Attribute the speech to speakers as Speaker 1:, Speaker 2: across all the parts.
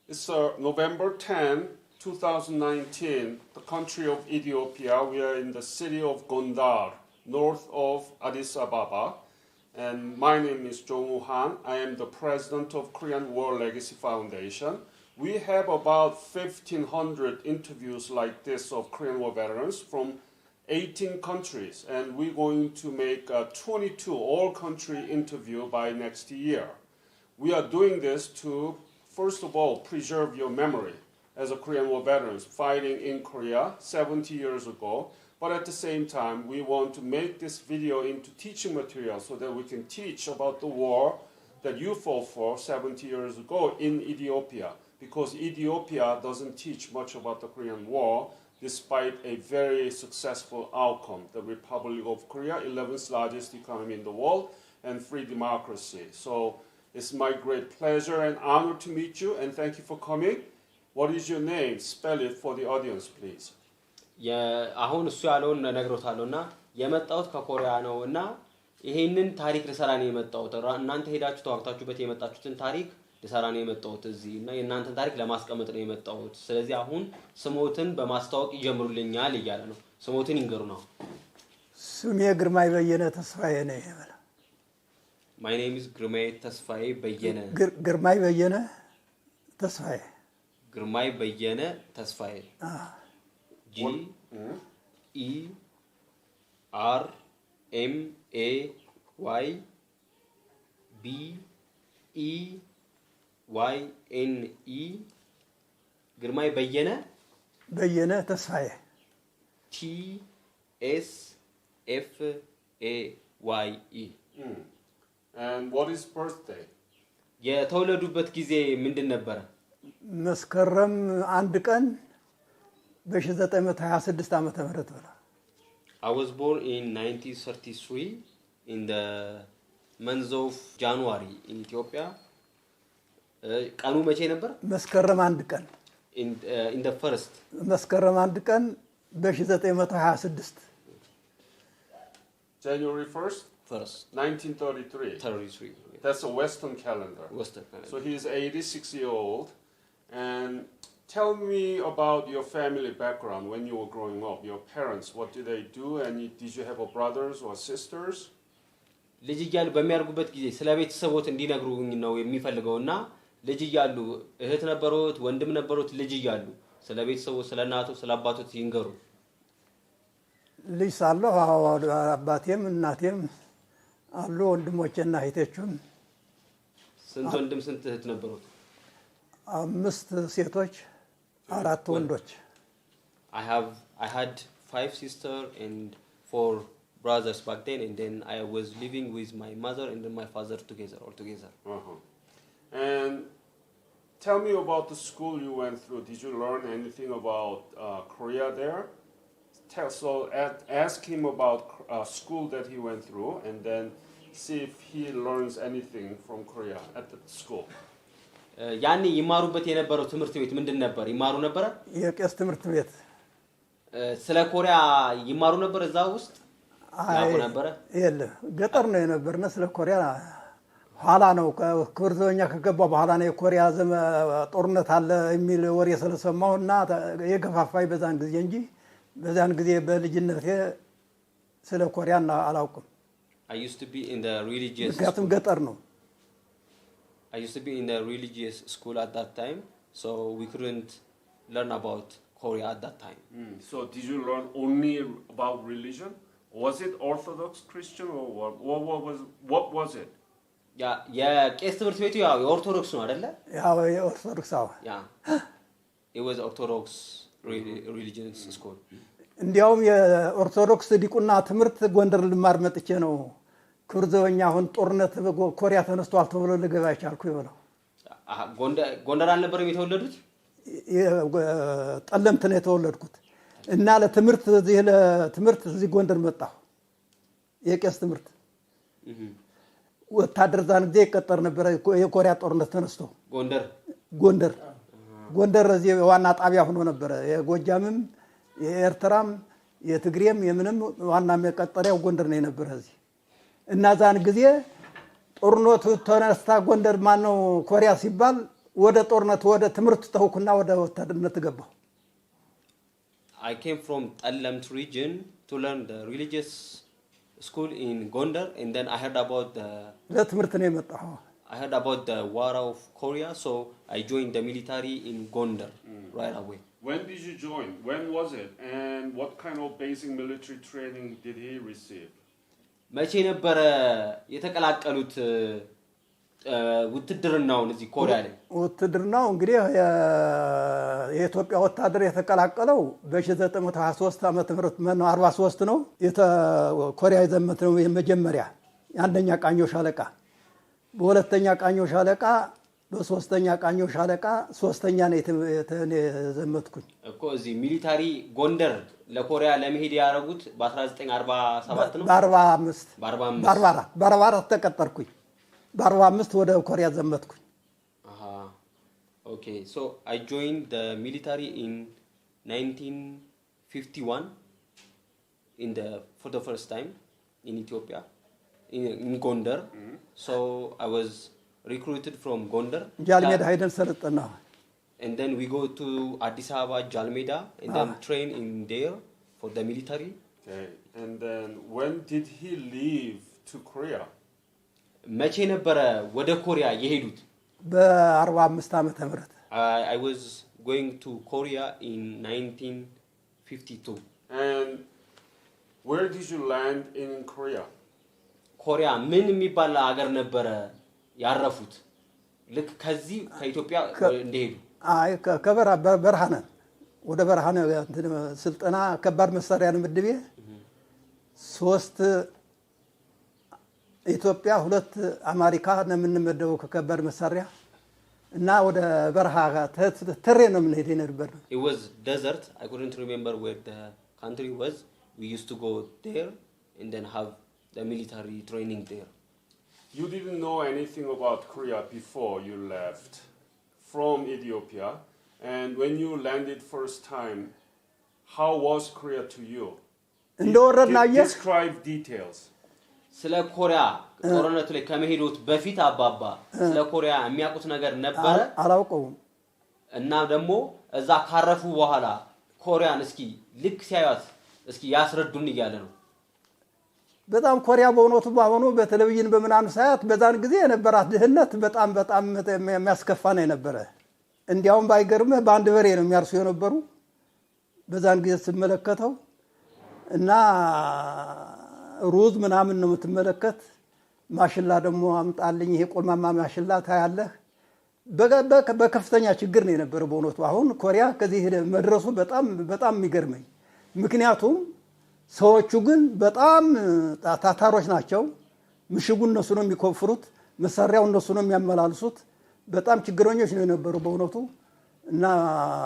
Speaker 1: It's November 10, 2019, the country of Ethiopia. We are in the city of Gondar, north of Addis Ababa. And my name is Jong Han. I am the president of Korean War Legacy Foundation. We have about 1,500 interviews like this of Korean War veterans from 18 countries. And we're going to make a 22 all-country interview by next year. We are doing this to, first of all, preserve your memory as a Korean War veterans fighting in Korea 70 years ago. But at the same time, we want to make this video into teaching material so that we can teach about the war that you fought for 70 years ago in Ethiopia. Because Ethiopia doesn't teach much about the Korean War, despite a very successful outcome. The Republic of Korea, 11th largest economy in the world, and free democracy. So it's my great pleasure and honor to meet you, and thank you for coming. What is your name? Spell it for the audience, please.
Speaker 2: አሁን እሱ ያለውን ነግሮታለውና የመጣውት ከኮሪያ ነውና ይሄንን ታሪክ ለሰራኔ የመጣውት እናንተ ሄዳችሁ ተዋክታችሁበት የመጣችሁትን ታሪክ ለሰራኔ የመጣውት እዚህ እና የእናንተን ታሪክ ለማስቀመጥ ነው የመጣውት ስለዚህ አሁን ስሞትን በማስተዋወቅ ይጀምሩልኛል ይያለ ነው ስሞትን ይንገሩ ነው
Speaker 3: ስሜ ግርማይ በየነ ተስፋዬ ነው ይባላል
Speaker 2: My name is Germaye Tesfaye Beyene
Speaker 3: ግርማይ በየነ ተስፋዬ
Speaker 2: ግርማይ በየነ ተስፋዬ G E R M A Y B E Y N E Germaye Beyene
Speaker 3: በየነ ተስፋዬ
Speaker 2: T S F A Y E
Speaker 1: And what is birthday?
Speaker 2: የተወለዱበት ጊዜ ምንድን ነበር
Speaker 3: መስከረም አንድ ቀን በ1926 ዓመተ ምህረት ነው
Speaker 2: I was born in 1933 in the month of January in Ethiopia ቀኑ መቼ ነበር
Speaker 3: መስከረም አንድ ቀን
Speaker 2: in the first
Speaker 3: መስከረም አንድ ቀን በ1926
Speaker 1: January 1st?
Speaker 2: First
Speaker 1: 1933.
Speaker 2: 33
Speaker 1: That's a Western calendar.
Speaker 2: Western calendar.
Speaker 1: So he's 86 years old. And tell me about your family background when you were growing up. Your parents, what did they do? And did you have brothers or sisters?
Speaker 2: ልጅ እያሉ በሚያርጉበት ጊዜ ስለ ቤተሰቦት እንዲነግሩኝ ነው የሚፈልገውና ልጅ እያሉ እህት ነበሩት ወንድም ነበሩት ልጅ እያሉ ስለ ቤተሰቦት ስለ እናቱ ስለ አባቶት ይንገሩ
Speaker 3: ልጅ ሳለሁ አባቴም እናቴም አሉ ወንድሞቼና እህቶቹም
Speaker 2: ስንት ወንድም ስንት እህት ነበሩት
Speaker 3: አምስት ሴቶች አራት ወንዶች
Speaker 2: I had 5 sisters and 4 brothers back then and then I was living with my mother and then my father all together.
Speaker 1: And tell me about the school you went through. Did you learn anything about Korea there? Ask him about school that he went through and then see if he learns anything from Korea at the school.
Speaker 2: ያኔ ይማሩበት የነበረው ትምህርት ቤት ምንድን ነበር ይማሩ ነበር
Speaker 3: የቄስ ትምህርት ቤት
Speaker 2: ስለ ኮሪያ ይማሩ ነበር እዛ ውስጥ ያው ነበር
Speaker 3: የለም ገጠር ነው የነበርና ስለ ኮሪያ ኋላ ነው ከኩርዘኛ ከገባ በኋላ ነው የኮሪያ ጦርነት አለ የሚል ወሬ ስለሰማውና የገፋፋይ በዛን ጊዜ እንጂ በዛን ጊዜ በልጅነቴ ስለ ኮሪያ አላውቅም
Speaker 2: I used to be in the religious
Speaker 3: ምክንያቱም ገጠር ነው
Speaker 2: I used to be in the religious school at that time, so we couldn't learn about Korea at that time.
Speaker 1: So did you learn only about religion? Was it Orthodox Christian or what was it?
Speaker 2: Yeah, ቄስ ትምህርት ቤቱ ያው የኦርቶዶክስ ነው አይደለ?
Speaker 3: ያው የኦርቶዶክስ አዎ.
Speaker 2: Yeah. It was Orthodox religious school.
Speaker 3: እንዲያውም የኦርቶዶክስ ዲቁና ትምህርት ጎንደር ልማር መጥቼ ነው ኩርዘኛ አሁን ጦርነት ኮሪያ ተነስቷል ተብሎ ለገባ ይቻልኩ ይበለው
Speaker 2: ጎንደር አልነበረም የተወለዱት
Speaker 3: ጠለምት ነው የተወለድኩት እና ለትምህርት እዚህ ጎንደር መጣሁ የቄስ ትምህርት ወታደር ዛን ጊዜ ይቀጠር ነበር የኮሪያ ጦርነት ተነስቶ ጎንደር እዚህ ዋና ጣቢያ ሆኖ ነበር የጎጃምም የኤርትራም የትግሬም የምንም ዋና መቀጠሪያው ጎንደር ነው የነበረ እዚህ እና ዛን ጊዜ ጦርነቱ ተነስታ ጎንደር ማነው ኮሪያ ሲባል ወደ ጦርነት ወደ ትምርት ተውኩና ወደ ወታደርነት ገባሁ
Speaker 2: I came from Tallemt region to learn the religious school in Gondar and then I heard about
Speaker 3: ለትምርት ነው የመጣሁ
Speaker 2: I heard about the war of Korea so I joined the military in Gondar right away
Speaker 1: When did you join? When was it? And what kind of basic military training did he receive?
Speaker 2: መቼ ነበር የተቀላቀሉት ውትድርናውን እዚህ ኮሪያ ላይ
Speaker 3: ውትድርናው እንግዲህ የኢትዮጵያ ወታደር የተቀላቀለው በ1923 ዓመተ ምህረት 43 ነው ኮሪያ ዘመት ነው የመጀመሪያ አንደኛ ቃኞ ሻለቃ በሁለተኛ ቃኞ ሻለቃ በሶስተኛ ቃኞ ሻለቃ ሶስተኛ ነው የተዘመትኩኝ
Speaker 2: እኮ እዚህ ሚሊታሪ ጎንደር ለኮሪያ ለመሄድ ያረጉት በ1947 ነው
Speaker 3: በ44 ተቀጠርኩኝ በ45 ወደ ኮሪያ ዘመትኩኝ
Speaker 2: Okay so I joined the military in 1951 for the first time in Ethiopia in Gondar so I was recruited from Gondar
Speaker 3: ጃልሜዳ ሄደን ሰለጠና
Speaker 2: and then we go to Addis Ababa Jalmeda and then train in there for the military
Speaker 1: okay and then when did he leave to Korea
Speaker 2: መቼ ነበር ወደ ኮሪያ የሄዱት
Speaker 3: በ45 ዓመተ ምህረት
Speaker 2: I was going to Korea in 1952
Speaker 1: and where did you land in Korea
Speaker 2: ኮሪያ ምን የሚባል ሀገር ነበር ያረፉት ልክ ከዚህ ከኢትዮጵያ እንደሄዱ
Speaker 3: አይ ከበረሃነ ወደ በረሃነ ስልጠና ከባድ መሳሪያ ነው ምድቤ 3 ኢትዮጵያ 2 አሜሪካ ነው የምንመደው ከከባድ መሳሪያ እና ወደ በረሃ ተሬ ነው ምን ሄደን ነበር
Speaker 2: It was desert I couldn't remember where the country was we used to go there and then have the military training there
Speaker 1: You didn't know anything about Korea before you left from Ethiopia and when you landed first time how was Korea to you Describe details
Speaker 2: ስለ ኮሪያ ጦርነቱ ላይ ከመሄዱት በፊት አባባ ስለ ኮሪያ የሚያውቁት ነገር ነበር
Speaker 3: አላውቀውም
Speaker 2: እና ደግሞ እዛ ካረፉ በኋላ ኮሪያን እስኪ ልክ ሲያዩት እስኪ ያስረዱን ይያለ ነው
Speaker 3: በጣም ኮሪያ በእውነቱ ባሆኑ በቴሌቪዥን በመናን ሳያት በዛን ጊዜ የነበራት ድህነት በጣም የሚያስከፋ ነው የነበረ እንዲያውም ባይገርምህ በአንድ በሬ ነው የሚያርሱ የነበሩ በዛን ጊዜ ስመለከተው እና ሩዝ ምናምን ነው የምትመለከት ማሽላ ደግሞ አምጣልኝ ይሄ ቆልማማ ማሽላ ታያለህ በከፍተኛ ችግር ነው የነበረ በእውነቱ አሁን ኮሪያ ከዚህ መድረሱ በጣም የሚገርመኝ ምክንያቱም ሰዎቹ ግን በጣም ታታሮች ናቸው ምሽጉ እነሱ ነው የሚኮፍሩት መሳሪያው እነሱ ነው የሚያመላልሱት በጣም ችግረኞች ነው የነበሩ በእውነቱ እና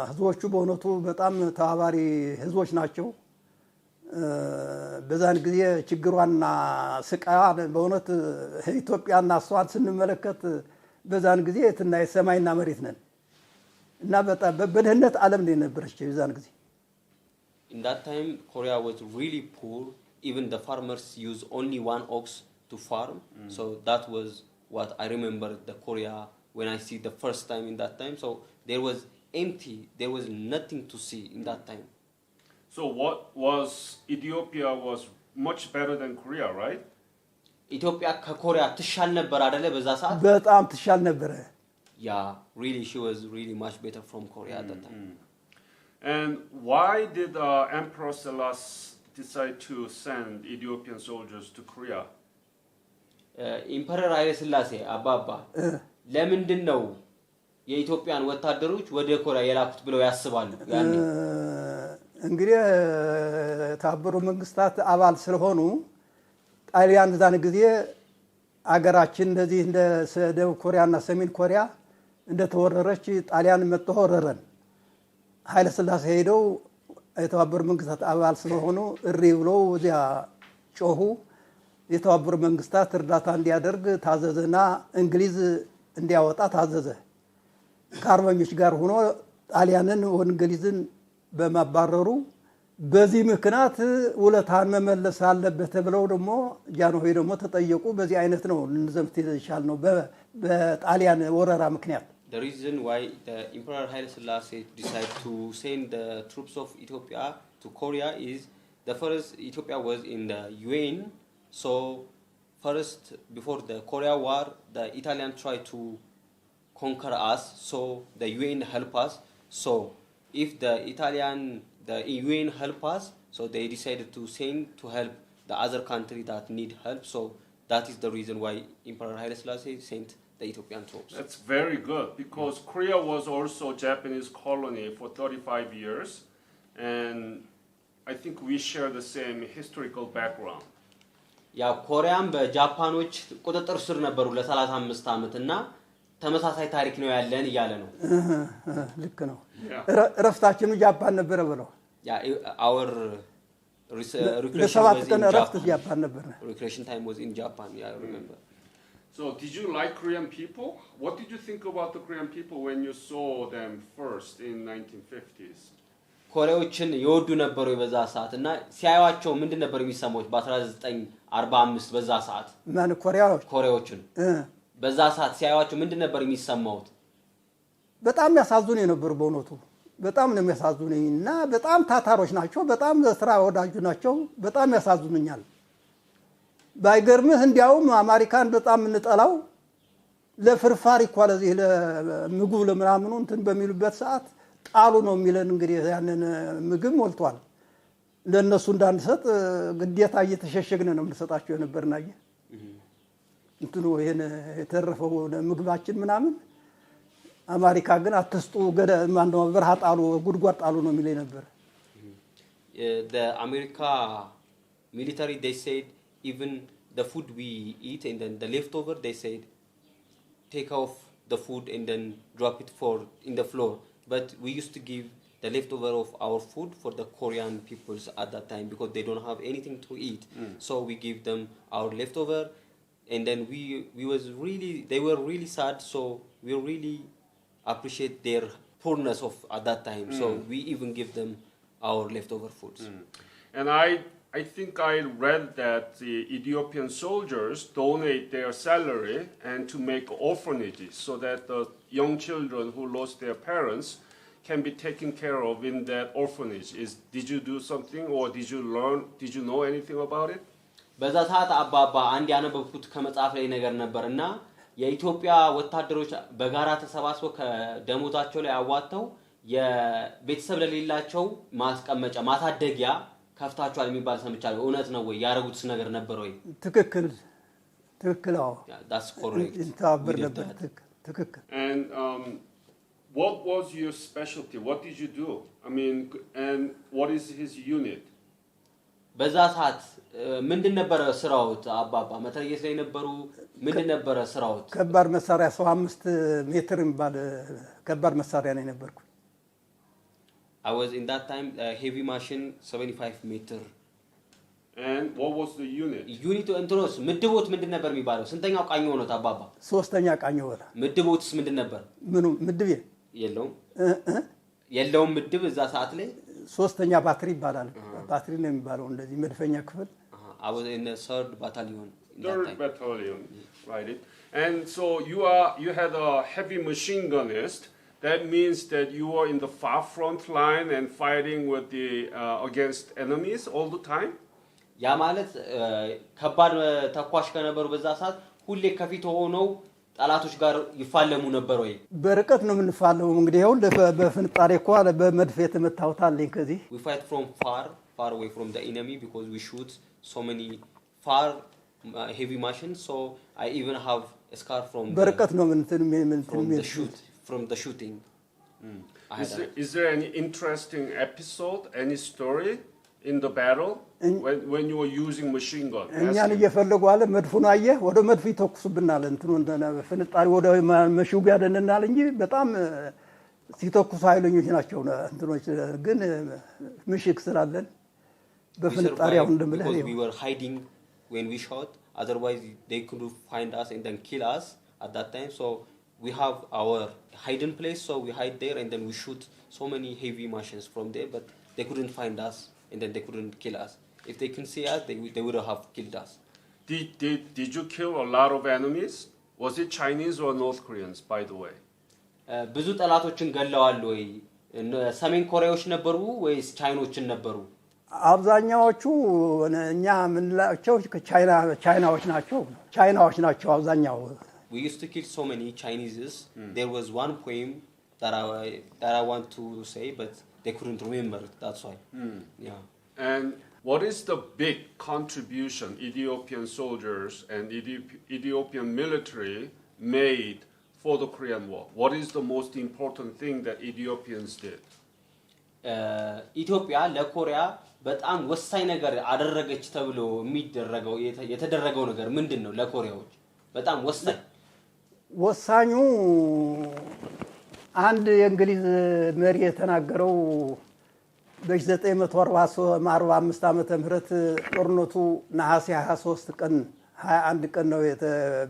Speaker 3: ህዝቦቹ በእውነቱ በጣም ተባባሪ ህዝቦች ናቸው በዛን ጊዜ ችግሯና ስቃዋን በእውነት ኢትዮጵያና ሷን ስንመለከት በዛን ጊዜ የትና የሰማይና መሬት ነን እና በጣም በድህነት ዓለም ላይ ነበረች በዛን ጊዜ
Speaker 2: In that time Korea was really poor even the farmers use only one ox to farm so that was what I remember the Korea when I see the first time in that time so there was empty there was nothing to see in that time
Speaker 1: So what was Ethiopia was much better than Korea right
Speaker 2: ኢትዮጵያ ከኮሪያ ትሻል ነበር አይደለ በዛ ሰዓት
Speaker 3: በጣም ትሻል ነበር
Speaker 2: Yeah really she was really much better from Korea at that time
Speaker 1: And why did Emperor Selassie decide to send Ethiopian soldiers to Korea
Speaker 2: ኢምፐረር ኃይለ ሥላሴ አባባ ለምንድን ነው የኢትዮጵያን ወታደሮች ወደ ኮሪያ የላኩት ብለው ያስባሉ ያኔ
Speaker 3: እንግዲህ ታበሩ መንግስታት አባል ስለሆኑ ጣሊያን ዛን ጊዜ አገራችን እንደዚህ እንደ ደቡብ ኮሪያና ሰሜን ኮሪያ እንደተወረረች ጣሊያን መጥተው ወረረን ኃይለ ሥላሴ ሄደው የተባበሩ መንግስታት አባል ስለሆኑ እሪ ብለው እዚያ ጮሁ የተባበሩ መንግስታት እርዳታ እንዲያደርግ ታዘዘና እንግሊዝ እንዲያወጣ ታዘዘ ከአርበኞች ጋር ሆኖ ጣሊያንን ወንግሊዝን በማባረሩ በዚህ ምክንያት ውለታን መመለስ አለበት ተብለው ደግሞ ጃንሆይ ደግሞ ተጠየቁ በዚህ አይነት ነው እንዘምት ይሻል ነው በጣሊያን ወረራ ምክንያት
Speaker 2: the reason why the Emperor Haile Selassie decided to send the troops of Ethiopia to Korea is the first Ethiopia was in the UN, so first before the Korea War, the Italian tried to conquer us, so the UN help us. So if the UN help us, so they decided to send to help the other country that need help. So that is the reason why Emperor Haile Selassie sent the Ethiopian troops.
Speaker 1: That's very good because Korea was also a Japanese colony for 35 years, and I think we share the same historical background.
Speaker 2: ያ ኮሪያም በጃፓኖች ቁጥጥር ስር ነበሩ ለ35 ዓመት እና ተመሳሳይ ታሪክ ነው ያለን እያለ ነው።
Speaker 3: ልክ ነው። እረፍታችን ጃፓን ነበር ብለው
Speaker 2: ያ our recreation time was in Japan. Yeah, I remember.
Speaker 1: So did you like Korean people? What did you think about the Korean people when you saw them first in 1950s?
Speaker 2: ኮሪያዎችን ይወዱ ነበሩ በዛ ሰዓት እና ሲያዩአቸው ምንድን ነበር የሚሰማው በ1945 በዛ ሰዓት
Speaker 3: ማን
Speaker 2: ኮሪያዎችን በዛ ሰዓት ሲያዩአቸው ምንድን ነበር የሚሰማው?
Speaker 3: በጣም ያሳዝኑ የነበሩ በእውነቱ በጣም ነው የሚያሳዝኑኝና በጣም ታታሮች ናቸው በጣም ስራ ወዳጁ ናቸው በጣም ያሳዝኑኛል። ባይገርምህ እንዲያውም አሜሪካን በጣም እንጠላው ለፍርፋሪ እንኳን ለዚህ ለምግብ ለምናምኑ እንትን በሚሉበት ሰዓት ጣሉ ነው የሚለን እንግዲህ ያንን ምግብ ሞልቷል ለነሱ እንዳንሰጥ ግዴታ እየተሸሸግነ ነው የምንሰጣቸው የነበርና እንትኑ ይሄን የተረፈው ምግባችን ምናምን አሜሪካ ግን አትስጡ ማንደው በርሃ ጣሉ ጉድጓድ ጣሉ ነው የሚለኝ ነበር።
Speaker 2: The America military they said even the food we eat and then the leftover they said take off the food and then drop it in the floor, but we used to give the leftover of our food for the Korean peoples at that time because they don't have anything to eat. So we give them our leftover and then they were really sad, so we really appreciate their poorness of at that time. So we even give them our leftover foods.
Speaker 1: And I think I read that the Ethiopian soldiers donate their salary and to make orphanages so that the young children who lost their parents can be taken care of in that orphanage. Did you do something or did you know anything about it?
Speaker 2: በዛ ሰዓት አባባ አንድ ያነበብኩት ከመጽሐፍ ላይ ነገር ነበርና የኢትዮጵያ ወታደሮች በጋራ ተሰባስበው ከደሞዛቸው ላይ አዋጣው የቤተሰብ ለሌላቸው ማስቀመጫ ማሳደጊያ ከፍታቸዋል የሚባል ሰምቻለሁ። እውነት ነው ወይ? ያረጉት ነገር ነበር ወይ?
Speaker 3: ትክክል አዎ
Speaker 2: that's correct.
Speaker 3: እንታበር ነበር ትክክል
Speaker 1: And what was your specialty? What did you do? I mean, and what is his unit?
Speaker 2: በዛ ሰዓት ምንድን ነበር ስራውት አባባ? መትረየስ ላይ ነበሩ? ምንድን ነበር ስራውት?
Speaker 3: ከባድ መሳሪያ 5 ሜትር የሚባል ከባድ መሳሪያ ላይ ነበርኩ።
Speaker 2: I was in that time heavy machine 75 meter.
Speaker 1: And what was the unit?
Speaker 2: Unit እንትሮስ ምድቦት ምንድን ነበር የሚባለው? ስንተኛው ቃኝ ሆኖት አባባ?
Speaker 3: 3ኛ ቃኝ ሆነ።
Speaker 2: ምድቦትስ ምንድን ነበር?
Speaker 3: ምኑ ምድብ
Speaker 2: የለውም ምድብ እዛ ሰዓት ላይ
Speaker 3: 3ኛ ባትሪ ይባላል። ባትሪ ነው የሚባለው እንደዚህ መድፈኛ ክፍል።
Speaker 2: I was in the 3rd battalion.
Speaker 1: 3rd battalion, right? And so you had a heavy machine gunist. That means that you were in the far front line and fighting with the against enemies all the time.
Speaker 2: ያ ማለት ከባድ ተኳሽ ከነበሩ በዛ ሰዓት ሁሌ ከፊት ሆነው ጠላቶች ጋር ይፋለሙ ነበር ወይ?
Speaker 3: በርቀት ነው የምንፋለው እንግዲህ ይሁን በፍንጣሬ እንኳን በመድፍ የተመታውታልኝ ከዚህ
Speaker 2: we fight from far away from the enemy because we shoot so many far heavy machines, so I even have a scar from
Speaker 3: በርቀት ነው
Speaker 2: from the shooting.
Speaker 1: Is there any interesting episode, any story in the battle when you were using machine gun?
Speaker 3: እኛን እየፈለጉ አለ መድፉን አየህ ወደ መድፍ ይተኩሱብናል እንትኑ ፍንጣሪ ወደ መሽው ቢያደንናል እንጂ በጣም ሲተኩሱ ኃይለኞች ናቸው እንትኖች ግን ምሽክ ስላለን በፍንጣሪያው እንደምልህ
Speaker 2: we were hiding when we shot, otherwise they could find us and then kill us at that time. So we have our hiding place, so we hide there and then we shoot so many heavy machines from there, but they couldn't find us and then they couldn't kill us. If they can see us, they would have killed us.
Speaker 1: Did you kill a lot of enemies? Was it Chinese or North Koreans, by the way?
Speaker 2: ብዙ ጠላቶችን ገለዋል ወይ ሰሜን ኮሪያዎች ነበሩ ወይስ ቻይኖችን ነበሩ
Speaker 3: አብዛኛዎቹ እኛ ምንላቸው ቻይናዎች ናቸው አብዛኛው
Speaker 2: we used to kill so many Chinese there was one poem that I want to say but they couldn't remember that's why yeah
Speaker 1: and what is the big contribution Ethiopian soldiers and Ethiopian military made for the Korean War? What is the most important thing that Ethiopians did?
Speaker 2: ኢትዮጵያ ለኮሪያ በጣም ወሳኝ ነገር አደረገች ተብሎ የሚደረገው የተደረገው ነገር ምንድነው ለኮሪያዎች በጣም
Speaker 3: ወሳኙ አንድ የእንግሊዝ መሪ የተናገረው በ945 ዓመተ ምህረት ጦርነቱ ነሐሴ 23 ቀን 21 ቀን ነው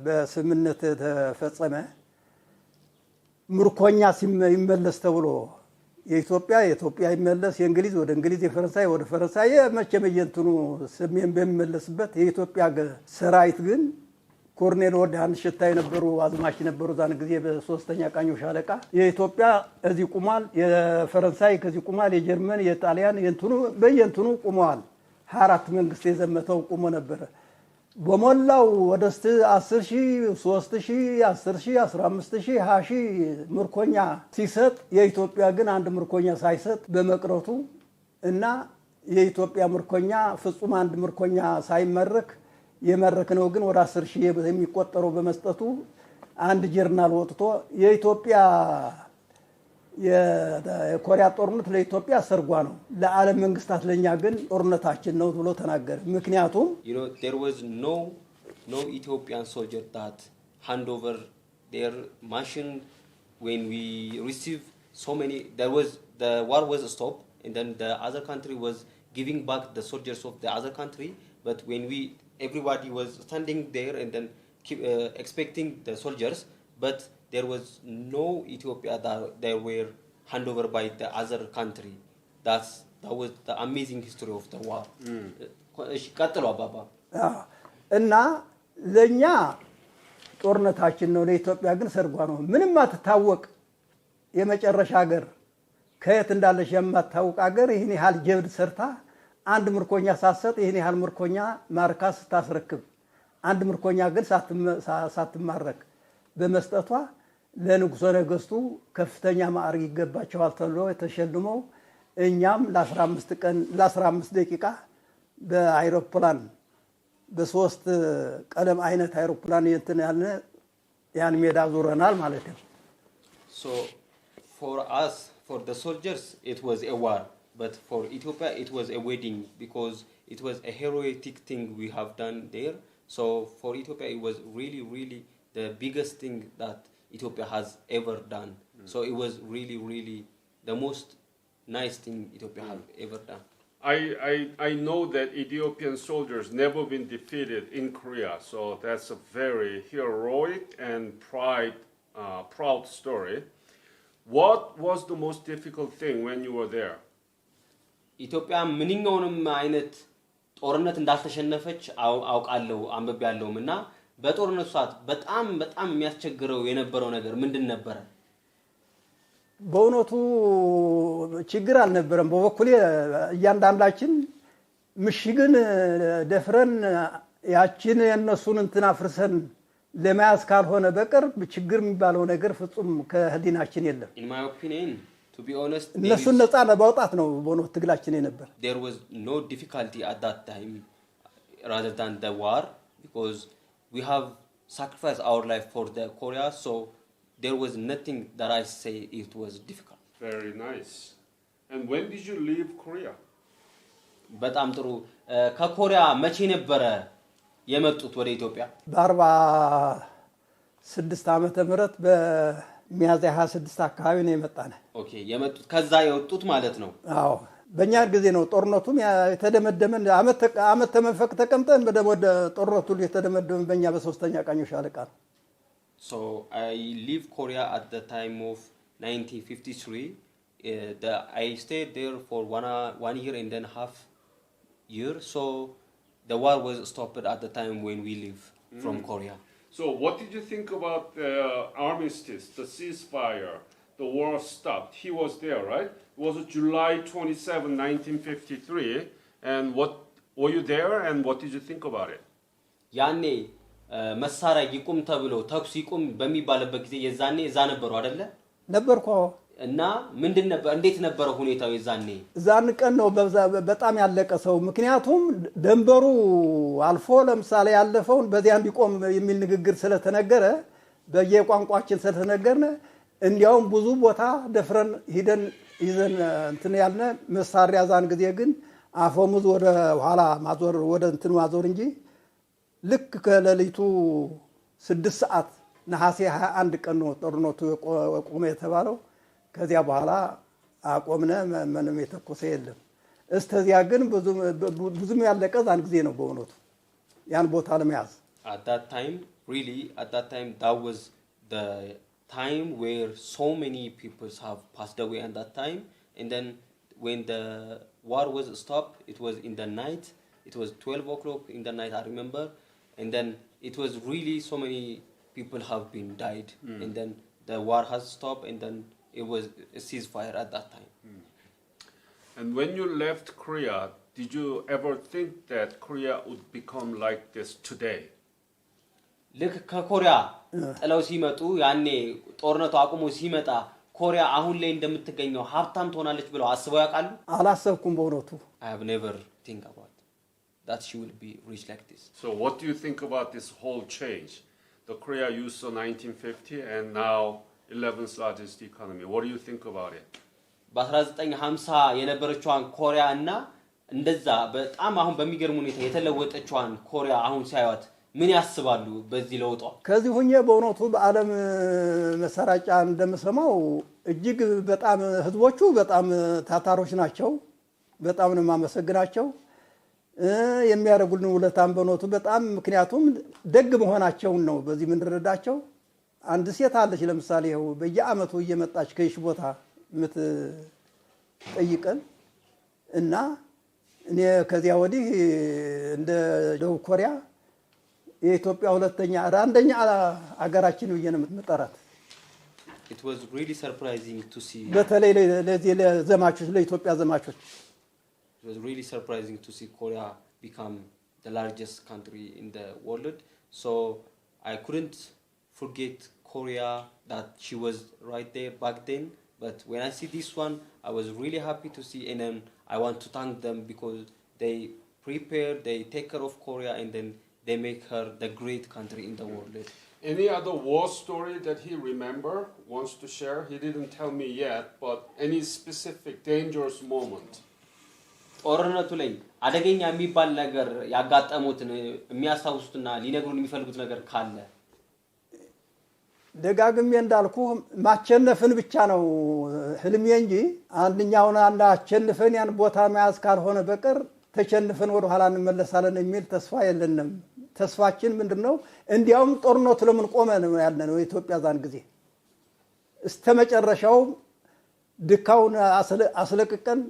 Speaker 3: በስምምነት ተፈጸመ ምርኮኛ ይመለስ ተብሎ የኢትዮጵያ ይመለስ የእንግሊዝ ወደ እንግሊዝ የፈረንሳይ ወደ ፈረንሳይ መቸመየንቱኑ ሰሜን በሚመለስበት የኢትዮጵያ ሰራዊት ግን ኮርኔል ወዳን ሽታይ ነበሩ አዝማች ነበሩ ዛን ጊዜ በሶስተኛ ቃኙ ሻለቃ የኢትዮጵያ እዚህ ቁማል የፈረንሳይ ከዚህ ቁማል የጀርመን የጣሊያን በየንቱኑ ቁመዋል 24 መንግስት የዘመተው ቁሞ ነበር በመላው ወደስተ 10000 3000 10000 15000 20000 ምርኮኛ ሲሰጥ የኢትዮጵያ ግን አንድ ምርኮኛ ሳይሰጥ በመቅረቱ እና የኢትዮጵያ ምርኮኛ ፍጹም አንድ ምርኮኛ ሳይመረክ የመረከነው ግን ወደ 10000 የሚቆጠረው በመስጠቱ አንድ ጀርናል ወጥቶ የኢትዮጵያ የኮሪያ ጦርነት ለኢትዮጵያ ሰርጓ ነው ለዓለም መንግስታት ለኛ ግን ጦርነታችን ነው ብሎ ተናገረ ምክንያቱም
Speaker 2: there was no Ethiopian soldier that hand over their machine when we received so many the war was stopped and then the other country was giving back the soldiers of the other country but when everybody was standing there and then expecting the soldiers but there was no Ethiopia that they were handed over by the other country that was the amazing history of the war እሺ ቀጥሉ አባባ
Speaker 3: እና ለኛ ጦርነታችን ነው ለኢትዮጵያ ግን ሰርጓ ነው ምንም አትታወቅ የመጨረሻ ሀገር ከየት እንዳለሽ የማታውቅ ሀገር ይሄን ያህል ጀብድ ሰርታ አንድ ምርኮኛ ሳሰጥ ይሄን ያህል ምርኮኛ ማርካስ ታስረክብ አንድ ምርኮኛ ግን ሳትማረክ በመስጠቷ ለንጉሠ ነገሥቱ ከፍተኛ ማዕረግ ይገባቸዋል ተብሎ ተሸልመው እኛም ለ15 ቀን ለ15 ደቂቃ በአይሮፕላን በሶስት ቀለም አይነት አይሮፕላን ያን ሜዳ ዞረናል ማለት ነው
Speaker 2: so for us for the soldiers it was a war but for Ethiopia it was a wedding because it was a heroic thing we have done there so for Ethiopia it was really the biggest thing that Ethiopia has ever done so it was really the most nice thing Ethiopia has ever done
Speaker 1: I know that Ethiopian soldiers never been defeated in Korea so that's a very heroic and proud story what was the most difficult thing when you were there
Speaker 2: ኢትዮጵያ ምንኛውንም አይነት ጦርነት እንዳልተሸነፈች አውቃለሁ አንበብያለሁምና በጦርነቱ ሰዓት በጣም የሚያስቸግረው የነበረው ነገር ምንድን ነበር
Speaker 3: በእውነቱ ችግር አልነበረም በበኩሌ እያንዳንዳችን ምሽግን ደፍረን ያችን የነሱን እንትና ፍርሰን ለማያስ ካልሆነ በቀር ችግር የሚባለው ነገር ፍጹም ከህሊናችን የለም
Speaker 2: in my opinion to be honest
Speaker 3: እነሱን ነፃ ለማውጣት ነው በእውነቱ ትግላችን የነበር
Speaker 2: there was no difficulty at that time rather than the war because we have sacrificed our life for the Korea so there was nothing that I say it was difficult
Speaker 1: very nice and when did you leave Korea
Speaker 2: በጣም ጥሩ ከኮሪያ መቼ ነበር የመጡት ወደ ኢትዮጵያ
Speaker 3: በ46 ዓመተ ምህረት በሚያዝያ 26 አካባቢ ነው የመጣነ
Speaker 2: ኦኬ የመጡት ከዛ የወጡት ማለት ነው
Speaker 3: አዎ በእኛ ጊዜ ነው ጦርነቱም የተደመደመን አመት ተመፈቅ ተቀምጠን ወደ ጦርነቱ የተደመደመን በእኛ በሶስተኛ ቃኙ ሻለቃ ነው
Speaker 2: so I leave Korea at the time of 1953 I stayed there for 1 year and then half year so the war was stopped at the time when we leave from Korea
Speaker 1: So what did you think about the armistice, the ceasefire, the war stopped? He was there, right? It was July 27, 1953. And what were you there? And what did you think about it?
Speaker 2: ያኔ መሳሪያ ይቁም ተብሎ ተኩስ ይቁም በሚባልበት ጊዜ የዛኔ እዛ ነበሩ አይደለ?
Speaker 3: ነበርኩ።
Speaker 2: እና ምንድን ነበር እንዴት ነበር ሁኔታው የዛኔ?
Speaker 3: ዛን ቀን ነው በጣም ያለቀ ሰው። ምክንያቱም ደንበሩ አልፎ ለምሳሌ ያለፈውን በዚያ እንዲቆም የሚል ንግግር ስለተነገረ በየቋንቋችን ስለተነገርነ እንዲያውም ብዙ ቦታ ደፍረን ሂደን ይዘን እንትን ያልነ መሳሪያ ዛን ጊዜ ግን አፈሙዝ ወደ ኋላ ማዞር ወደ እንትን ማዞር እንጂ ልክ ከሌሊቱ 6 ሰዓት ነሐሴ 21 ቀን ነው ጦርነቱ ቆመ የተባለው። ከዚያ በኋላ አቆምነ። ምንም የተኮሰ የለም። እስተዚያ ግን ብዙም ያለቀ ዛን ጊዜ ነው በእውነቱ ያን ቦታ ለመያዝ።
Speaker 2: At that time, really, at that time, that was the time where so many people have passed away at that time. And then when the war was stopped, it was in the night. It was 12 o'clock in the night, I remember. And then it was really so many people have been died. And then the war has stopped, and then it was a ceasefire at that time.
Speaker 1: And when you left Korea, did you ever think that Korea would become like this today?
Speaker 2: ልክ ከኮሪያ ጥለው ሲመጡ ያኔ ጦርነቱ አቁሞ ሲመጣ ኮሪያ አሁን ላይ እንደምትገኘው ሀብታም ትሆናለች ብለው አስበው ያውቃሉ?
Speaker 3: አላሰብኩም በእውነቱ።
Speaker 2: I have never think about that she will be rich like this.
Speaker 1: So what do you think about this whole change? The Korea you saw 1950 and now 11th largest economy. What do you think about it?
Speaker 2: በ1950 የነበረችዋን ኮሪያ እና እንደዛ በጣም አሁን በሚገርም ሁኔታ የተለወጠችዋን ኮሪያ አሁን ሲያዩት ምን ያስባሉ በዚህ ለውጧ?
Speaker 3: ከዚህ ሁኜ በእውነቱ በዓለም መሰራጫ እንደምሰማው እጅግ በጣም ህዝቦቹ በጣም ታታሮች ናቸው። በጣም ነው ማመሰግናቸው። የሚያደርጉልን ውለታም በእውነቱ በጣም ምክንያቱም ደግ መሆናቸው ነው በዚህ ምን ረዳቸው። አንድ ሴት አለች ለምሳሌ ይኸው በየአመቱ እየመጣች ከይሽ ቦታ ምትጠይቀን እና እኔ ከዚያ ወዲህ እንደ ደቡብ ኮሪያ የኢትዮጵያ ሁለተኛ አንደኛ አገራችን ብዬ ነው የምትጠራት።
Speaker 2: It was really surprising to see.
Speaker 3: በተለይ ለዚህ ለዘማቾች ለኢትዮጵያ ዘማቾች
Speaker 2: It was really surprising to see Korea become the largest country in the world. So I couldn't forget Korea that she was right there back then. But when I see this one, I was really happy to see, and then I want to thank them because they prepare, they take care of Korea, and then they make her the great country in the world.
Speaker 1: Any other war story that he wants to share? He didn't tell me yet, but any specific dangerous moment?
Speaker 2: ጦርነቱ ላይ አደገኛ የሚባል ነገር ያጋጠሙትን የሚያስታውሱትና ሊነግሩን የሚፈልጉት ነገር ካለ?
Speaker 3: ደጋግሜ እንዳልኩ ማቸነፍን ብቻ ነው ህልሜ እንጂ አንደኛውን አሸንፈን ያን ቦታ መያዝ ካልሆነ በቀር ተሸንፈን ወደ ኋላ እንመለሳለን የሚል ተስፋ የለንም። ተስፋችን ምንድነው? እንዲያውም ጦርነቱ ለምን ቆመ ነው ያለነው ኢትዮጵያ ዛን ጊዜ እስተመጨረሻው ድካውን አስለቅቀን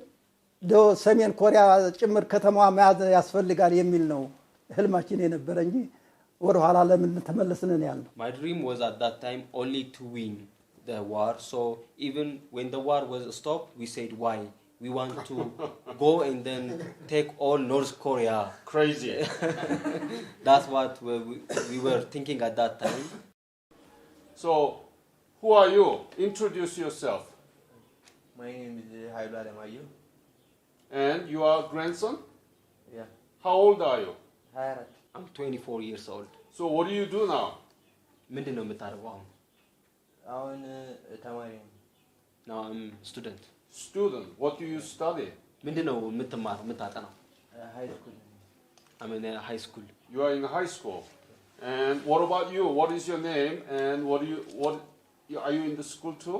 Speaker 3: ሰሜን ኮሪያ ጭምር ከተማዋ መያዝ ያስፈልጋል የሚል ነው ህልማችን የነበረ እንጂ ወደ ኋላ ለምን ተመለስን ነው ያለው።
Speaker 2: My dream was at that time only to win the war. So even when the war was stopped, we said why? We want to go and then take all North Korea.
Speaker 1: Crazy.
Speaker 2: That's what we were thinking at that time.
Speaker 1: So, who are you? Introduce yourself.
Speaker 4: My name is Germaye.
Speaker 1: And you are grandson?
Speaker 4: Yeah.
Speaker 1: How old are you?
Speaker 2: I'm 24 years old.
Speaker 1: So what do you do now?
Speaker 2: ምንድነው የምታደርገው አሁን?
Speaker 4: አሁን ተማሪ ነኝ።
Speaker 2: Now I'm student.
Speaker 1: Student. What do you study?
Speaker 2: ምንድነው የምታጠናው?
Speaker 4: High school.
Speaker 2: I'm in high school.
Speaker 1: You are in high school. And what about you? What is your name? And are you in the school too?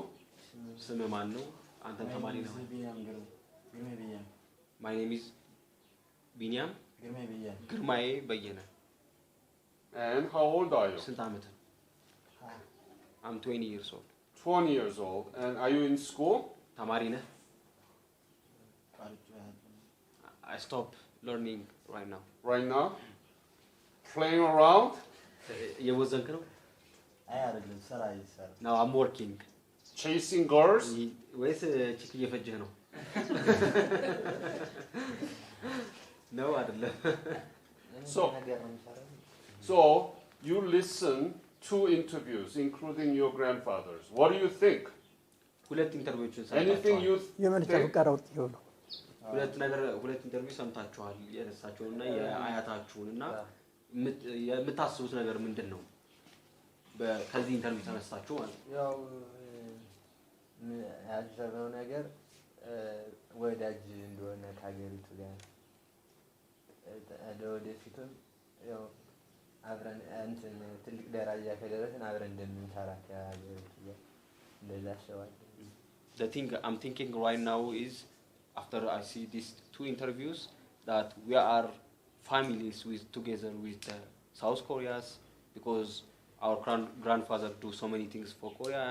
Speaker 2: ስምህ ማን ነው? አንተም ተማሪ ነህ?
Speaker 4: Germaye.
Speaker 2: My name is Beyene. Germaye Beyene.
Speaker 1: And how old are you?
Speaker 2: ስንት ዓመት? I'm 20 years old.
Speaker 1: 20 years old. And are you in school?
Speaker 2: ተማሪ ነህ? I stopped learning right now.
Speaker 1: Right now? Playing around?
Speaker 2: የወዘንክ ነው?
Speaker 4: አይ አይደለም ስራ ይሰራ
Speaker 2: Now I'm working.
Speaker 1: Chasing girls?
Speaker 2: ወይስ ቺክ እየፈጀህ ነው? ነው አይደለም?
Speaker 1: So you listen to interviews including your grandfather's. What do you think?
Speaker 2: ሁለት ኢንተርቪዎችን
Speaker 1: Anything
Speaker 2: ሰምታችኋል?
Speaker 1: you
Speaker 3: የመንጫ
Speaker 1: think?
Speaker 3: ፍቃድ አውጥቼው ነው።
Speaker 2: ሁለት ኢንተርቪው ሰምታችኋል የእሳቸውንና የአያታችሁንና የምታስቡት ነገር ምንድነው? ከዚህ ኢንተርቪው ተነሳችሁ ማለት ነው።
Speaker 4: ያው ያሰበው ነገር ወዳጅ እንደሆነ ካገሪቱ ጋር ወደፊትም ያው አብረን እንትን ትልቅ ደረጃ ከደረስን አብረን እንደምንሰራ ካገሪቱ ጋር እንደዛ አስባለሁ።
Speaker 2: The thing I'm thinking right now is after I see these two interviews that we are families together with the South Koreans because our grandfather do so many things for Korea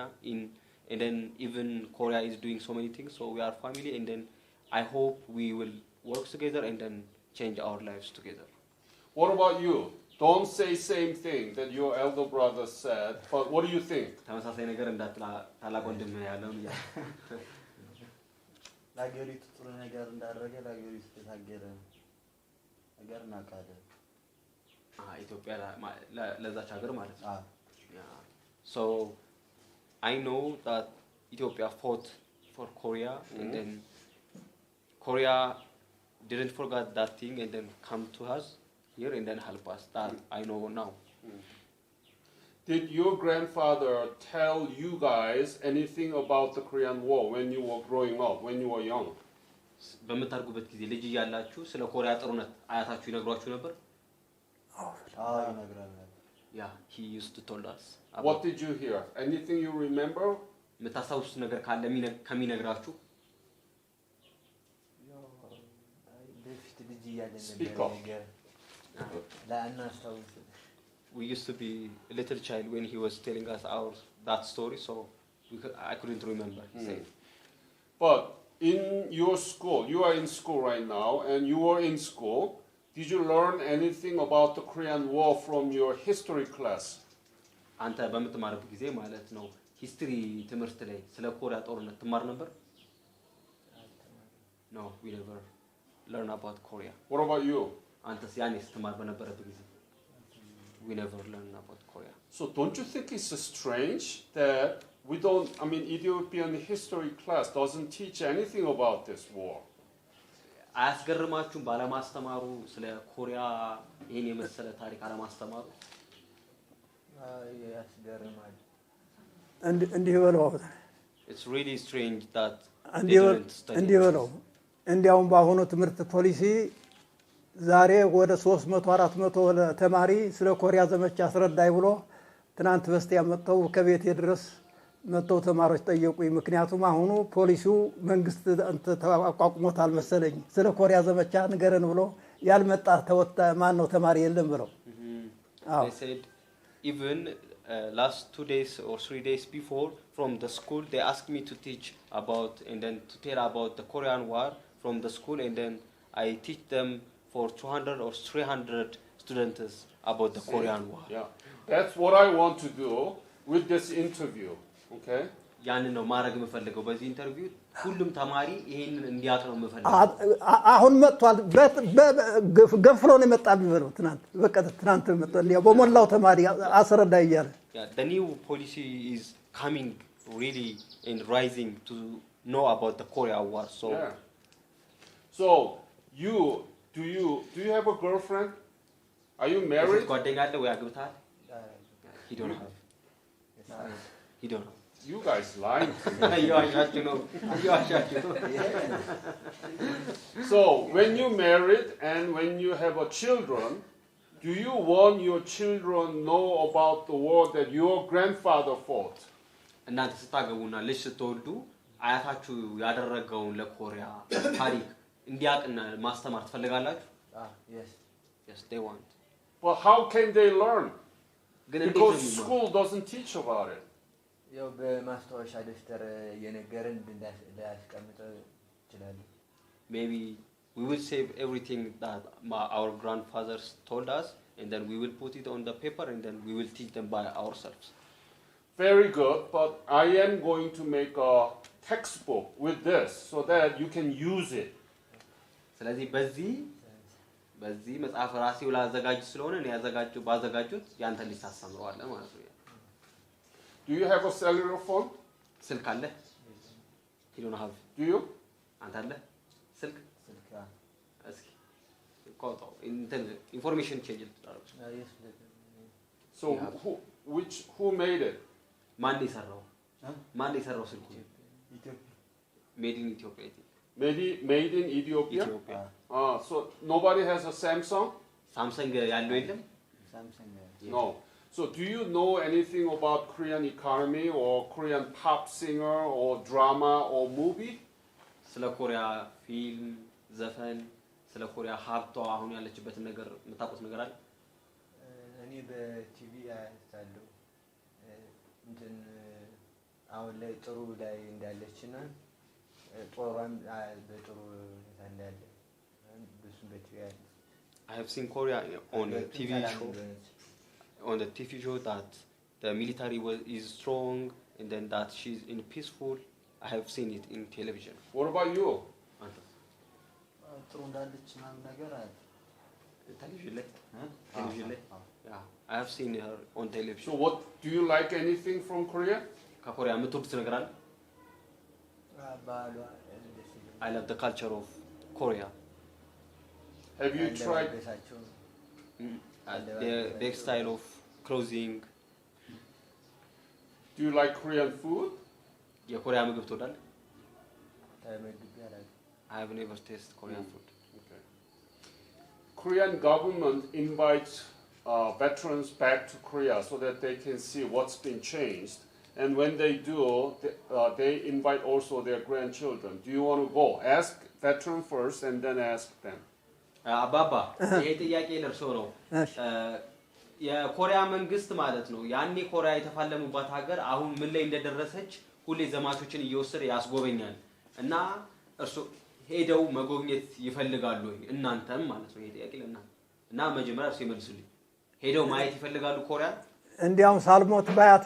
Speaker 2: and then even Korea is doing so many things, so we are family, and then I hope we will work together and then change our lives together.
Speaker 1: What about you? Don't say same thing that your elder brother said, but what do you think?
Speaker 2: ተመሳሳይ ነገር እንዳትላ ታላቅ ወንድም ያለው ያ
Speaker 4: ለሀገሪቱ ጥሩ ነገር እንዳደረገ ለሀገሪቱ የታገለ ነገር እናውቃለን።
Speaker 2: ኢትዮጵያ ለዛች ሀገር ማለት ነው።
Speaker 4: አዎ
Speaker 2: So I know that Ethiopia fought for Korea and then Korea didn't forget that thing and then come to us here and then help us. That I know now.
Speaker 1: Did your grandfather tell you guys anything about the Korean War when you were growing up, when you were young?
Speaker 2: በመታርጉበት ጊዜ ልጅ እያላችሁ ስለ ኮሪያ ጦርነት አያታችሁ ይነግሯችሁ ነበር?
Speaker 4: አዎ ይነግራል።
Speaker 2: Yeah, he used to tell us.
Speaker 1: What did you hear? Anything you remember?
Speaker 2: የምታስታውሱት ነገር ካለ ከሚነግራችሁ?
Speaker 4: ያው በፊት ልጅ እያለን
Speaker 1: Speak
Speaker 4: ነበር
Speaker 1: up.
Speaker 4: ነገር ለአናስታውስ
Speaker 2: We used to be a little child when he was telling us that story, so I couldn't remember.
Speaker 1: But in your school, you are in school right now, and you were in school. Did you learn anything about the Korean War from your history class?
Speaker 2: አንተ በምትማርበት ጊዜ ማለት ነው ሂስትሪ ትምህርት ላይ ስለ ኮሪያ ጦርነት ትማር ነበር? No, we never learn about Korea.
Speaker 1: What about you?
Speaker 2: አንተስ ያኔስ ትማር በነበረበት ጊዜ? We never learn about Korea.
Speaker 1: So don't you think it's strange that we don't, I mean, Ethiopian history class doesn't teach anything about this war?
Speaker 2: አያስገርማችሁም ባለማስተማሩ ስለ ኮሪያ ይሄን የመሰለ ታሪክ አለማስተማሩ?
Speaker 4: ያስገርማል።
Speaker 3: እንዲህ በለው
Speaker 2: It's really strange that
Speaker 3: እንዲህ በለው እንዲያውም በአሁኑ ትምህርት ፖሊሲ ዛሬ ወደ 300 400 ተማሪ ስለ ኮሪያ ዘመቻ አስረዳይ ብሎ ትናንት በስቲያ መጥተው ከቤት ድረስ መጥተው ተማሪዎች ጠየቁኝ። ምክንያቱም አሁኑ ፖሊሲው መንግስት ተቋቁሞታል መሰለኝ ስለ ኮሪያ ዘመቻ ንገረን ብሎ ያልመጣ ተወጣ ማን ነው ተማሪ የለም ብለው።
Speaker 2: They said even last 2 days or 3 days before from the school they asked me to teach about and then to tell about the Korean War from the school, and then I teach them for 200 or 300 students about the Korean War.
Speaker 1: Yeah, that's what I want to do with this interview. Okay?
Speaker 2: ያን ነው ማድረግ የምፈልገው በዚህ ኢንተርቪው ሁሉም ተማሪ ይሄንን እንዲያውቅ ነው የምፈልገው።
Speaker 3: አሁን መጥቷል ገፍሮ ነው የመጣብኝ ብለው ትናንት መጥቶ እንዲያ በሞላው ተማሪ አስረዳ ይያለ።
Speaker 2: The new policy is coming really and rising to know about the Korea War. So
Speaker 1: Yeah. So do you have a girlfriend? Are you married?
Speaker 2: ጓደኛ አለ ወይ አግብተሃል? He don't have. He don't have.
Speaker 1: You guys lying to me.
Speaker 2: እየዋሻችሁ ነው።
Speaker 1: So when you married and when you have a children, do you want your children know about the war that your grandfather fought?
Speaker 2: እናንተ ስታገቡና ልጅ ስትወልዱ አያታችሁ ያደረገውን ለኮሪያ ታሪክ እንዲያውቅና ማስተማር ትፈልጋላችሁ?
Speaker 4: Yes.
Speaker 2: Yes, they want.
Speaker 1: Well, how can they learn?
Speaker 2: Because
Speaker 1: school doesn't teach about it.
Speaker 4: ያው በማስታወሻ ደፍተር የነገረን እንዳያስቀምጠው ይችላል።
Speaker 2: Maybe we will save everything that our grandfathers told us and then we will put it on the paper and then we will teach them by ourselves.
Speaker 1: Very good, but I am going to make a textbook with this so that you can use it.
Speaker 2: ስለዚህ በዚህ መጽሐፍ ራሴው ላዘጋጅ ስለሆነ ነው ባዘጋጁት ያንተ ልጅ ታስተምረዋለህ ማለት ነው።
Speaker 1: Do you have a cellular phone?
Speaker 2: ስልክ አለ? You don't have.
Speaker 1: Do you?
Speaker 2: አንተ አለ? ስልክ እስኪ ቆጣው ኢንፎርሜሽን ቼንጅ ልታደርግ።
Speaker 1: So who made it?
Speaker 2: ማን የሰራው ስልኩ? Made in Ethiopia.
Speaker 1: Made in Ethiopia? So nobody has a Samsung?
Speaker 2: Samsung ያለው የለም?
Speaker 4: Samsung.
Speaker 1: No. So do you know anything about Korean economy or Korean pop singer or drama or movie?
Speaker 2: ስለ ኮሪያ ፊልም፣ ዘፈን፣ ስለ ኮሪያ ሀብቷ አሁን ያለችበት ነገር የምታውቁት ነገር አለ?
Speaker 4: እኔ በቲቪ አይታለሁ እንትን አሁን ላይ ጥሩ ላይ እንዳለችና ጦሯን በጥሩ እንዳለ ብዙም በቲቪ አለ።
Speaker 2: I have seen Korea on a TV show. On the TV show that the military is strong and then that she's in peaceful. I have seen it in television.
Speaker 1: What about you?
Speaker 4: ጥሩ እንዳለች ምናምን ነገር አለ
Speaker 2: Television? Yeah, I have seen her on television.
Speaker 1: So what do you like anything from Korea?
Speaker 2: ከኮሪያ የምትወዱት ነገር አለ? I love the culture of Korea.
Speaker 1: Have you tried
Speaker 2: their style of clothing?
Speaker 1: Do you like Korean food?
Speaker 2: የኮሪያ ምግብ ትወዳለህ? I have never tasted Korean food.
Speaker 1: Okay. Korean government invites veterans back to Korea so that they can see what's been changed. And when they do, they invite also their grandchildren. Do you want to go? Ask veteran first and then ask them.
Speaker 2: አባባ ይሄ ጥያቄ ለርሶ ነው። የኮሪያ መንግስት ማለት ነው ያኔ ኮሪያ የተፋለሙባት ሀገር አሁን ምን ላይ እንደደረሰች ሁሌ ዘማቾችን እየወሰደ ያስጎበኛል እና እርሱ ሄደው መጎብኘት ይፈልጋሉ ወይ እናንተም ማለት ነው ይሄ ጥያቄ ለእናንተ እና መጀመሪያ እርሱ ይመልሱልኝ ሄደው ማየት ይፈልጋሉ ኮሪያ
Speaker 3: እንዲያውም ሳልሞት ባያት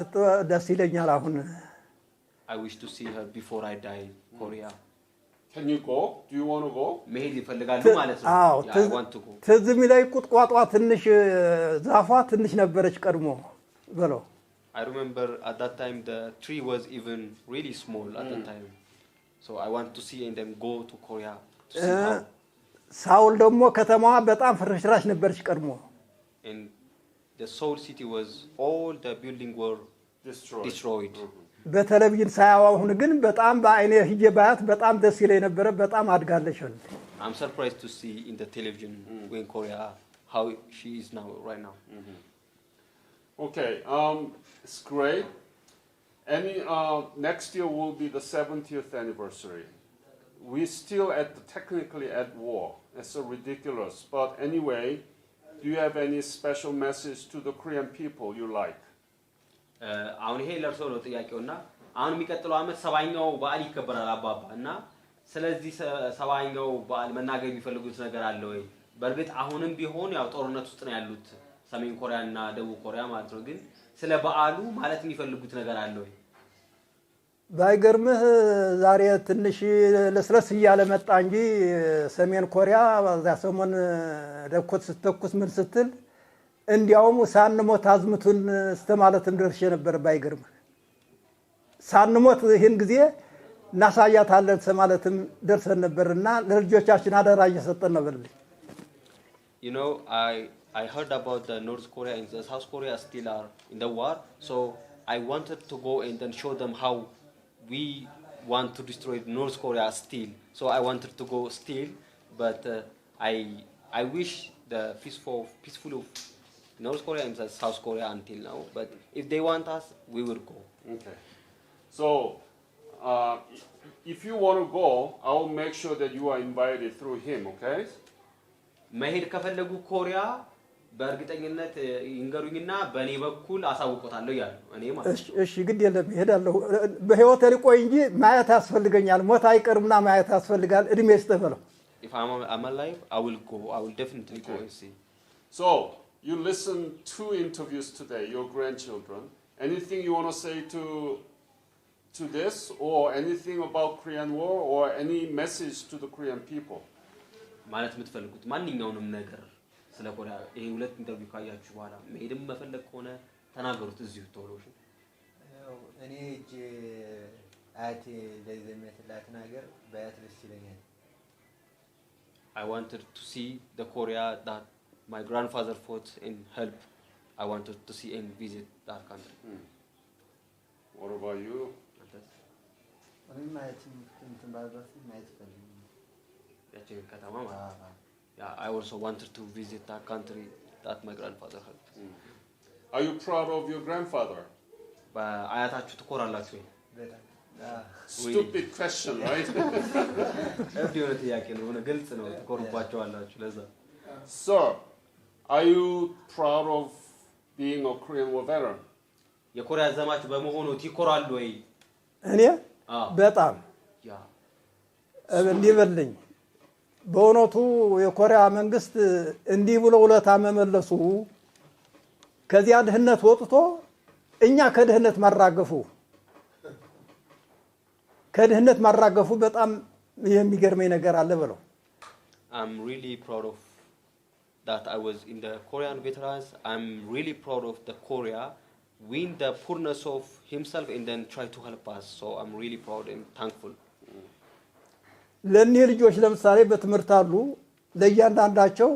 Speaker 3: ደስ ይለኛል አሁን
Speaker 2: I wish to see her before I die Korea.
Speaker 1: Can you go? Do you want to go?
Speaker 2: መሄድ ይፈልጋሉ ማለት ነው
Speaker 3: I want to go. ትዝ የሚለኝ ቁጥቋጧ ትንሽ ዛፏ ትንሽ ነበረች ቀድሞ በለው
Speaker 2: I remember at that time the tree was even really small at that time. So I want to see and then go to Korea to see how.
Speaker 3: ሳውል ደግሞ ከተማዋ በጣም ፍርሽራሽ ነበረች ቀድሞ.
Speaker 2: And the Seoul city was all the building were destroyed.
Speaker 3: በቴሌቪዥን ሳያው አሁን ግን በጣም በአይኔ ሂጄ ባያት በጣም ደስ ይለኝ ነበር በጣም አድጋለች።
Speaker 2: I'm surprised to see in the television in Korea how she is now right now.
Speaker 1: Okay, it's great. Next year will be the 70th anniversary. We're still technically at war. It's so ridiculous. But anyway, do you have any special message to the Korean people you like?
Speaker 2: አሁን ይሄ ለርሶ ነው ጥያቄውና አሁን የሚቀጥለው አመት 70ኛው በዓል ይከበራል አባባ እና ስለዚህ 70ኛው በዓል መናገር የሚፈልጉት ነገር አለ ወይ? በርግጥ አሁንም ቢሆን ያው ጦርነት ውስጥ ነው ያሉት ሰሜን ኮሪያ እና ደቡብ ኮሪያ ማለት ነው ግን ስለ በዓሉ ማለት የሚፈልጉት ነገር አለ ወይ?
Speaker 3: ባይገርምህ ዛሬ ትንሽ ለስለስ እያለ መጣ እንጂ ሰሜን ኮሪያ ዛ ሰሞን ደኮት ስተኩስ ምን ስትል እንዲያውም ሳንሞት አዝምቱን እስተማለትም ደርሼ ነበር ባይገርምህ ሳንሞት ይሄን ጊዜ እናሳያታለን ሰማለትም ደርሰን ነበርና ለልጆቻችን አደራ እየሰጠን ነበር።
Speaker 2: You know, I heard about the North Korea and the South Korea still are in the war, so I wanted to go and then show them how we want to destroy North Korea still. So I wanted to go still, but I wish the peaceful of North Korea and the South Korea until now. But if they want us, we will go.
Speaker 1: Okay. So if you want to go, I will make sure that you are invited through him. Okay.
Speaker 2: መሄድ ከፈለጉ ኮሪያ በእርግጠኝነት ይንገሩኝና በኔ በኩል አሳውቆታለሁ ያሉ እኔ ማለት
Speaker 3: እሺ ግድ የለም እሄዳለሁ በህይወት ልቆይ እንጂ ማየት ያስፈልገኛል ሞት አይቀርምና ማየት ያስፈልጋል እድሜ ይስጠበለው
Speaker 2: If I'm alive I will go I will definitely go and see.
Speaker 1: So you listened 2 interviews today, your grandchildren. Anything you want to say to this, or anything about Korean War, or any message to the Korean people?
Speaker 2: ማለት የምትፈልጉት ማንኛውንም ነገር ስለ ኮሪያ ይሄ ሁለት ኢንተርቪው ካያችሁ በኋላ መሄድም መፈለግ ከሆነ ተናገሩት እዚሁ ተወሎሽ
Speaker 4: እኔ እጄ አያቴ ለዘመትላት ነገር ባያት ደስ ይለኛል
Speaker 2: I wanted to see the Korea that my grandfather fought in help. I wanted to see and visit that country.
Speaker 1: What about you?
Speaker 2: Yeah, I also wanted to visit that country that my grandfather helped.
Speaker 1: Are you proud of your grandfather?
Speaker 2: አያታችሁ ትኮራላችሁ ወይ?
Speaker 1: Stupid question, right? Sir, are you proud of being a Korean War veteran?
Speaker 2: የኮሪያ ዘማች በመሆኑ ትኮራሉ ወይ?
Speaker 3: እኔ በጣም እንዲበልኝ በእውነቱ የኮሪያ መንግስት እንዲህ ብሎ ውለታ መመለሱ ከዚያ ድህነት ወጥቶ እኛ ከድህነት ማራገፉ በጣም የሚገርመኝ ነገር አለ ብለው
Speaker 2: I'm really proud of that I was in the Korean veterans. I'm really proud of the Korea win the poorness of himself and then try to help us. So I'm really proud and thankful.
Speaker 3: ለኔ ልጆች ለምሳሌ በትምህርት አሉ ለእያንዳንዳቸው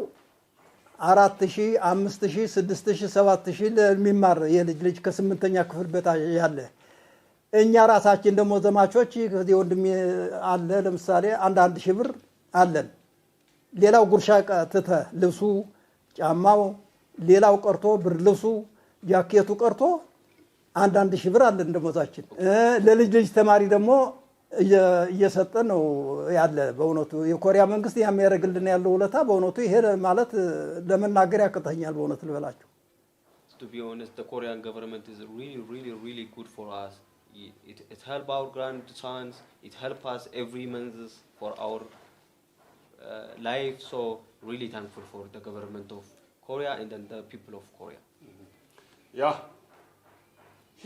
Speaker 3: 4000 5000 6000 7000 ለሚማር የልጅ ከ8ኛ ክፍል በታች ያለ እኛ ራሳችን ደሞ ዘማቾች ከዚህ ወንድሜ አለ ለምሳሌ አንድ ሺህ ብር አለን ሌላው ጉርሻ ተተ ልብሱ ጫማው ሌላው ቀርቶ ብር ልብሱ ጃኬቱ ቀርቶ አንድ ሺህ ብር አለን ደሞዛችን ለልጅ ተማሪ ደሞ እየሰጠ ነው ያለ በእውነቱ የኮሪያ መንግስት ያሚያረግልን ያለው ውለታ በእውነቱ ይሄ ማለት ለመናገር ያቀተኛል በእውነቱ ልበላችሁ
Speaker 2: To be honest, the Korean government is really good for us. It help our grandsons, it help us every month for our life, so really thankful for the government of Korea and then the people of Korea.
Speaker 1: Yeah,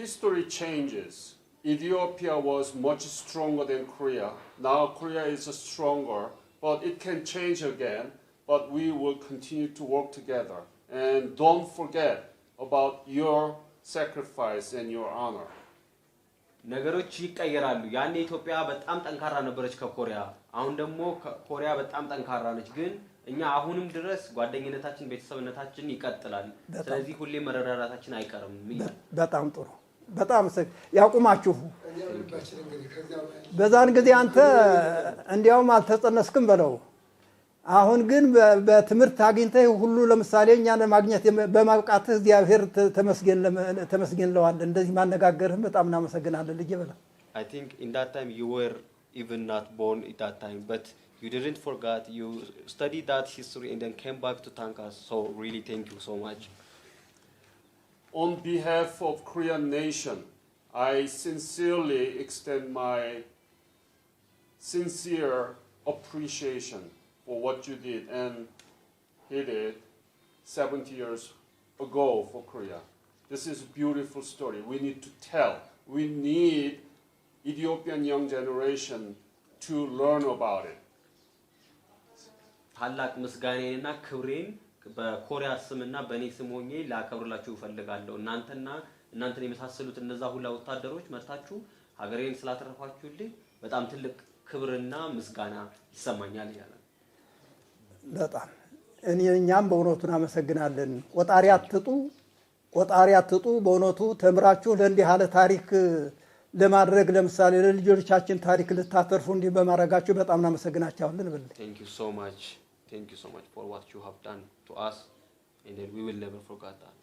Speaker 1: history changes. Ethiopia was much stronger than Korea. Now Korea is stronger, but it can change again, but we will continue to work together. And don't forget about your sacrifice and your honor.
Speaker 2: ነገሮች ይቀየራሉ ያኔ ኢትዮጵያ በጣም ጠንካራ ነበረች ከኮሪያ አሁን ደግሞ ኮሪያ በጣም ጠንካራ ነች ግን እኛ አሁንም ድረስ ጓደኝነታችን ቤተሰብነታችን ይቀጥላል ስለዚህ ሁሌ መረዳዳታችን አይቀርም
Speaker 3: በጣም ጥሩ በጣም ያቁማችሁ በዛን ጊዜ አንተ እንዲያውም አልተጸነስክም በለው አሁን ግን በትምህርት አግኝተህ ሁሉ ለምሳሌ እኛን ማግኘት በማብቃትህ እግዚአብሔር ተመስገን ለዋል እንደዚህ ማነጋገርህ በጣም እናመሰግናለን ልጅ በላ
Speaker 2: I think in that time you were even not born at that time but you didn't forget you studied that history and then came back to thank us so really thank you so much
Speaker 1: On behalf of Korean nation I sincerely extend my sincere appreciation for what you did and he did 70 years ago for Korea. This is a beautiful story. We need to tell. We need Ethiopian young generation to learn about it.
Speaker 2: ታላቅ ምስጋናዬና ክብሬን በኮሪያ ስምና በኔ ስም ሆኜ ላከብርላችሁ ፈልጋለሁ እናንተን የመሳሰሉት እነዛ ሁላ ወታደሮች መጣችሁ ሀገሬን ስላተረፋችሁልኝ በጣም ትልቅ ክብርና ምስጋና ይሰማኛል ይላል
Speaker 3: በጣም እኛም በእውነቱ እናመሰግናለን ቆጣሪ አትጡ በእውነቱ ተምራችሁ ለእንዲህ ያለ ታሪክ ለማድረግ ለምሳሌ ለልጆቻችን ታሪክ ልታተርፉ እንዲህ በማረጋችሁ በጣም እናመሰግናችኋለን በል
Speaker 2: Thank you so much for what you have done to us and then we will never forget that